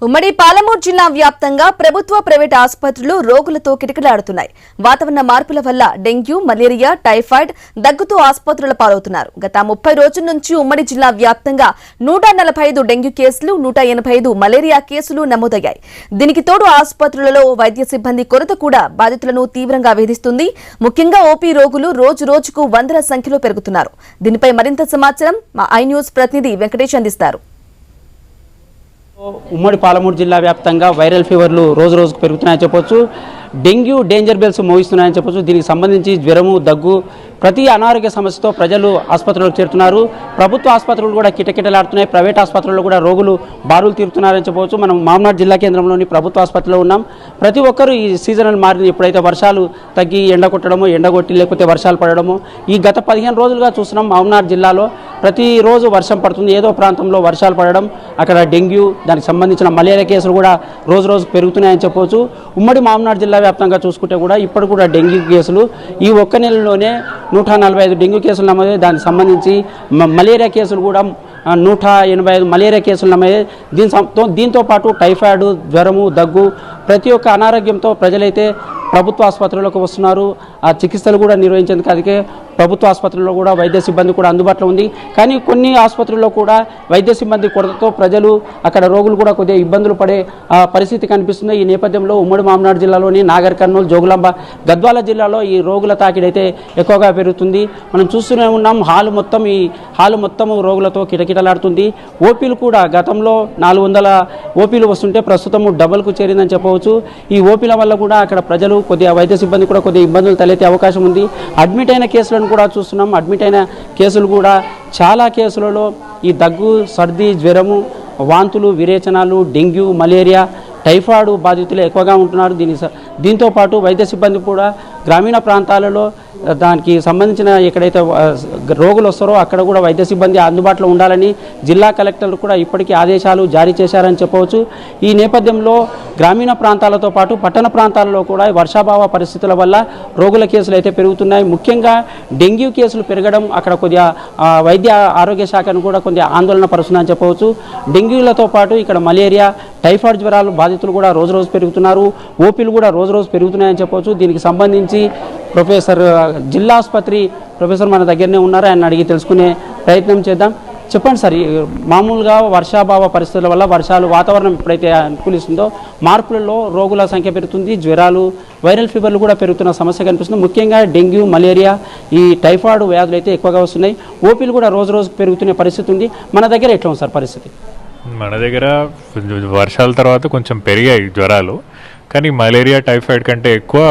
ఉమ్మడి పాలమూరు జిల్లా వ్యాప్తంగా ప్రభుత్వ ప్రైవేట్ ఆసుపత్రులు రోగులతో కిటకిలాడుతున్నాయి. వాతావరణ మార్పుల వల్ల డెంగ్యూ, మలేరియా, టైఫాయిడ్, దగ్గుతో ఆసుపత్రుల పాలవుతున్నారు. గత 30 రోజుల నుంచి ఉమ్మడి జిల్లా వ్యాప్తంగా 145 డెంగ్యూ కేసులు, 185 మలేరియా కేసులు నమోదయ్యాయి. దీనికి తోడు ఆసుపత్రులలో వైద్య సిబ్బంది కొరత కూడా బాధితులను తీవ్రంగా వేధిస్తుంది. ముఖ్యంగా ఓపీ రోగులు రోజు రోజుకు వందల సంఖ్యలో పెరుగుతున్నారు. దీనిపై మరింత సమాచారం మా ఐ న్యూస్ ప్రతినిధి వెంకటేష్ అందిస్తారు. ఉమ్మడి పాలమూరు జిల్లా వ్యాప్తంగా వైరల్ ఫీవర్లు రోజు రోజుకు పెరుగుతున్నాయని చెప్పొచ్చు. డెంగ్యూ డేంజర్ బెల్స్ మోగిస్తున్నాయని చెప్పొచ్చు. దీనికి సంబంధించి జ్వరము, దగ్గు, ప్రతి అనారోగ్య సమస్యతో ప్రజలు ఆసుపత్రులకు చేరుతున్నారు. ప్రభుత్వ ఆసుపత్రులు కూడా కిటకిటలాడుతున్నాయి. ప్రైవేట్ ఆసుపత్రుల్లో కూడా రోగులు బారులు తీరుతున్నారని చెప్పవచ్చు. మనం మామనాడు జిల్లా కేంద్రంలోని ప్రభుత్వ ఆసుపత్రిలో ఉన్నాం. ప్రతి ఒక్కరూ ఈ సీజనల్ మారింది. ఎప్పుడైతే వర్షాలు తగ్గి ఎండ కొట్టడము, ఎండగొట్టి లేకపోతే వర్షాలు పడడము, ఈ గత 15 రోజులుగా చూస్తున్నాం. మామనాడు జిల్లాలో ప్రతిరోజు వర్షం పడుతుంది. ఏదో ప్రాంతంలో వర్షాలు పడడం, అక్కడ డెంగ్యూ, దానికి సంబంధించిన మలేరియా కేసులు కూడా రోజు రోజు పెరుగుతున్నాయని చెప్పవచ్చు. ఉమ్మడి మామనాడు జిల్లా వ్యాప్తంగా చూసుకుంటే కూడా ఇప్పుడు కూడా డెంగ్యూ కేసులు ఈ ఒక్క నెలలోనే 145 డెంగ్యూ కేసులు నమోదయ్యాయి. దానికి సంబంధించి మలేరియా కేసులు కూడా 185 మలేరియా కేసులు నమోదయ్యాయి. దీంతో పాటు టైఫాయిడ్, జ్వరము, దగ్గు, ప్రతి ఒక్క అనారోగ్యంతో ప్రజలైతే ప్రభుత్వ ఆసుపత్రులకు వస్తున్నారు. ఆ చికిత్సలు కూడా నిర్వహించేందుకు అందుకే ప్రభుత్వ ఆసుపత్రుల్లో కూడా వైద్య సిబ్బంది కూడా అందుబాటులో ఉంది. కానీ కొన్ని ఆసుపత్రుల్లో కూడా వైద్య సిబ్బంది కొరతతో ప్రజలు, అక్కడ రోగులు కూడా కొద్దిగా ఇబ్బందులు పడే పరిస్థితి కనిపిస్తుంది. ఈ నేపథ్యంలో ఉమ్మడి మామనాడు జిల్లాలోని నాగర్ కర్నూలు, జోగులాంబ, గద్వాల జిల్లాలో ఈ రోగుల తాకిడైతే ఎక్కువగా పెరుగుతుంది. మనం చూస్తూనే ఉన్నాం. ఈ హాలు మొత్తం రోగులతో కిటకిటలాడుతుంది. ఓపీలు కూడా గతంలో 400 ఓపీలు వస్తుంటే ప్రస్తుతం డబల్కు చేరిందని చెప్పవచ్చు. ఈ ఓపీల వల్ల కూడా అక్కడ ప్రజలు కొద్దిగా వైద్య సిబ్బంది కూడా కొద్దిగా ఇబ్బందులు తలెత్తే అవకాశం ఉంది. అడ్మిట్ అయిన కేసులను కూడా చూస్తున్నాం. అడ్మిట్ అయిన కేసులు కూడా చాలా కేసులలో ఈ దగ్గు, సర్ది, జ్వరము, వాంతులు, విరేచనాలు, డెంగ్యూ, మలేరియా, టైఫాయిడ్ బాధితులు ఎక్కువగా ఉంటున్నారు. దీంతో పాటు వైద్య సిబ్బంది కూడా గ్రామీణ ప్రాంతాలలో దానికి సంబంధించిన ఎక్కడైతే రోగులు వస్తారో అక్కడ కూడా వైద్య సిబ్బంది అందుబాటులో ఉండాలని జిల్లా కలెక్టర్లు కూడా ఇప్పటికీ ఆదేశాలు జారీ చేశారని చెప్పవచ్చు. ఈ నేపథ్యంలో గ్రామీణ ప్రాంతాలతో పాటు పట్టణ ప్రాంతాలలో కూడా వర్షాభావ పరిస్థితుల వల్ల రోగుల కేసులు అయితే పెరుగుతున్నాయి. ముఖ్యంగా డెంగ్యూ కేసులు పెరగడం అక్కడ కొద్దిగా వైద్య ఆరోగ్య శాఖను కూడా కొద్దిగా ఆందోళన పరుస్తుందని చెప్పవచ్చు. డెంగ్యూలతో పాటు ఇక్కడ మలేరియా, టైఫాయిడ్ జ్వరాలు బాధితులు కూడా రోజు రోజు పెరుగుతున్నారు. ఓపీలు కూడా రోజు రోజు పెరుగుతున్నాయని చెప్పవచ్చు. దీనికి సంబంధించి ప్రొఫెసర్, జిల్లా ఆసుపత్రి ప్రొఫెసర్ మన దగ్గరనే ఉన్నారు. ఆయన అడిగి తెలుసుకునే ప్రయత్నం చేద్దాం. చెప్పండి సార్, మామూలుగా వర్షాభావ పరిస్థితుల వల్ల వాతావరణం ఎప్పుడైతే అనుకూలిస్తుందో మార్పులలో రోగుల సంఖ్య పెరుగుతుంది. జ్వరాలు, వైరల్ ఫీవర్లు కూడా పెరుగుతున్న సమస్య కనిపిస్తుంది. ముఖ్యంగా డెంగ్యూ, మలేరియా, ఈ టైఫాయిడ్ వ్యాధులు అయితే ఎక్కువగా వస్తున్నాయి. ఓపీలు కూడా రోజు రోజు పెరుగుతున్న పరిస్థితి ఉంది. మన దగ్గర ఎట్లా ఉంది సార్ పరిస్థితి? మన దగ్గర వర్షాల తర్వాత కొంచెం పెరిగాయి జ్వరాలు, కానీ మలేరియా, టైఫాయిడ్ కంటే ఎక్కువ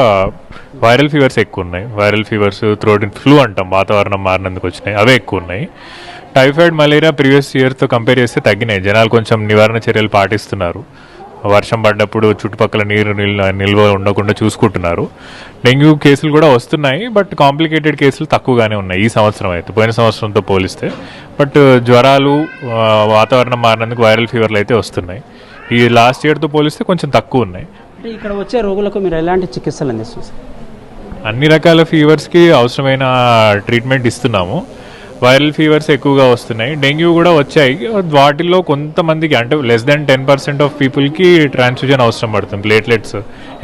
వైరల్ ఫీవర్స్ ఎక్కువ ఉన్నాయి. వైరల్ ఫీవర్స్, థ్రోట్ ఫ్లూ అంటాం, వాతావరణం మారినందుకు వచ్చినాయి, అవే ఎక్కువ ఉన్నాయి. టైఫాయిడ్, మలేరియా ప్రీవియస్ ఇయర్తో కంపేర్ చేస్తే తగ్గినాయి. జనాలు కొంచెం నివారణ చర్యలు పాటిస్తున్నారు. వర్షం పడ్డప్పుడు చుట్టుపక్కల నీరు నిల్వ ఉండకుండా చూసుకుంటున్నారు. డెంగ్యూ కేసులు కూడా వస్తున్నాయి, బట్ కాంప్లికేటెడ్ కేసులు తక్కువగానే ఉన్నాయి ఈ సంవత్సరం అయితే, పోయిన సంవత్సరంతో పోలిస్తే. బట్ జ్వరాలు, వాతావరణం మారినందుకు వైరల్ ఫీవర్లు అయితే వస్తున్నాయి. ఈ లాస్ట్ ఇయర్తో పోలిస్తే కొంచెం తక్కువ ఉన్నాయి. అంటే ఇక్కడ వచ్చే రోగులకు మీరు ఎలాంటి చికిత్సలు అందిస్తున్నారు? అన్ని రకాల ఫీవర్స్కి అవసరమైన ట్రీట్మెంట్ ఇస్తున్నాము. వైరల్ ఫీవర్స్ ఎక్కువగా వస్తున్నాయి, డెంగ్యూ కూడా వచ్చాయి. వాటిల్లో కొంతమందికి, అంటే లెస్ దెన్ 10% ఆఫ్ పీపుల్కి ట్రాన్స్ఫ్యూజన్ అవసరం పడుతుంది, ప్లేట్లెట్స్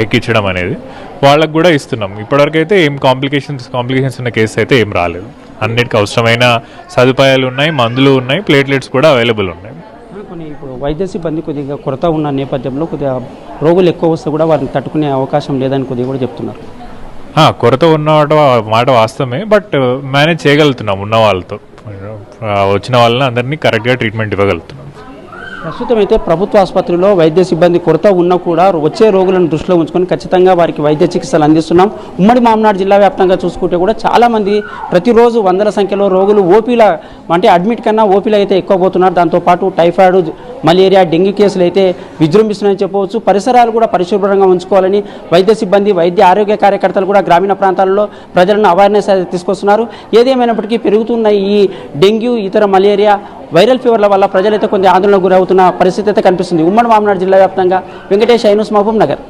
ఎక్కించడం అనేది. వాళ్ళకు కూడా ఇస్తున్నాం. ఇప్పటివరకు అయితే ఏం కాంప్లికేషన్స్ ఉన్న కేసు అయితే ఏం రాలేదు. అన్నిటికీ అవసరమైన సదుపాయాలు ఉన్నాయి, మందులు ఉన్నాయి, ప్లేట్లెట్స్ కూడా అవైలబుల్ ఉన్నాయి. కొన్ని ఇప్పుడు వైద్య సిబ్బంది కొద్దిగా కొరత ఉన్న నేపథ్యంలో కొద్దిగా రోగులు ఎక్కువ వస్తే కూడా వారిని తట్టుకునే అవకాశం లేదని కొద్దిగా కూడా చెప్తున్నారు. కొరత ఉన్న మాట వాస్తవమే, బట్ మేనేజ్ చేయగలుగుతున్నాం. ఉన్న వాళ్ళతో, వచ్చిన వాళ్ళని అందరినీ కరెక్ట్గా ట్రీట్మెంట్ ఇవ్వగలుగుతున్నాం. ప్రస్తుతం అయితే ప్రభుత్వ ఆసుపత్రిలో వైద్య సిబ్బంది కొరత ఉన్నా కూడా వచ్చే రోగులను దృష్టిలో ఉంచుకొని ఖచ్చితంగా వారికి వైద్య చికిత్సలు అందిస్తున్నాం. ఉమ్మడి మామనాడు జిల్లా వ్యాప్తంగా చూసుకుంటే కూడా చాలామంది ప్రతిరోజు వందల సంఖ్యలో రోగులు అంటే అడ్మిట్ కన్నా ఓపీలు అయితే ఎక్కువ పోతున్నారు. దాంతోపాటు టైఫాయిడ్, మలేరియా, డెంగ్యూ కేసులు అయితే విజృంభిస్తున్నాయని చెప్పవచ్చు. పరిసరాలు కూడా పరిశుభ్రంగా ఉంచుకోవాలని వైద్య సిబ్బంది, వైద్య ఆరోగ్య కార్యకర్తలు కూడా గ్రామీణ ప్రాంతాల్లో ప్రజలను అవేర్నెస్ తీసుకొస్తున్నారు. ఏదేమైనప్పటికీ పెరుగుతున్న ఈ డెంగ్యూ, ఇతర మలేరియా, వైరల్ ఫీవర్ల వల్ల ప్రజలైతే కొంచెం ఆందోళనకు గురవుతున్న పరిస్థితి అయితే కనిపిస్తుంది. ఉమ్మడి మామనాడు జిల్లా వ్యాప్తంగా వెంకటేష్, ఐ న్యూస్, మహబూబ్ నగర్.